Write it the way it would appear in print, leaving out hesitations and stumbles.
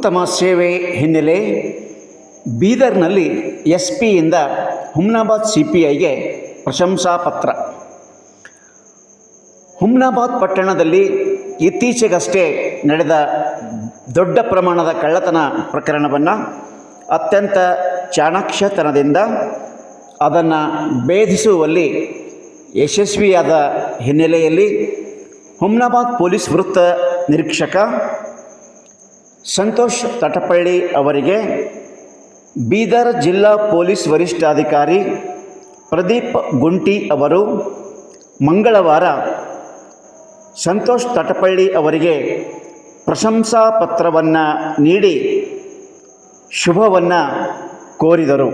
ಉತ್ತಮ ಸೇವೆ ಹಿನ್ನೆಲೆ ಬೀದರ್ನಲ್ಲಿ SP ಯಿಂದ ಹುಮ್ನಾಬಾದ್ CPIಗೆ ಪ್ರಶಂಸಾ ಪತ್ರ. ಹುಮ್ನಾಬಾದ್ ಪಟ್ಟಣದಲ್ಲಿ ಇತ್ತೀಚೆಗಷ್ಟೇ ನಡೆದ ದೊಡ್ಡ ಪ್ರಮಾಣದ ಕಳ್ಳತನ ಪ್ರಕರಣವನ್ನು ಅತ್ಯಂತ ಚಾಣಾಕ್ಷತನದಿಂದ ಅದನ್ನು ಭೇದಿಸುವಲ್ಲಿ ಯಶಸ್ವಿಯಾದ ಹಿನ್ನೆಲೆಯಲ್ಲಿ ಹುಮ್ನಾಬಾದ್ ಪೊಲೀಸ್ ವೃತ್ತ ನಿರೀಕ್ಷಕ ಸಂತೋಷ್ ತಟಪಳ್ಳಿ ಅವರಿಗೆ ಬೀದರ್ ಜಿಲ್ಲಾ ಪೊಲೀಸ್ ವರಿಷ್ಠಾಧಿಕಾರಿ ಪ್ರದೀಪ್ ಗುಂಟಿ ಅವರು ಮಂಗಳವಾರ ಸಂತೋಷ್ ತಟಪಳ್ಳಿ ಅವರಿಗೆ ಪ್ರಶಂಸಾ ಪತ್ರವನ್ನು ನೀಡಿ ಶುಭವನ್ನು ಕೋರಿದರು.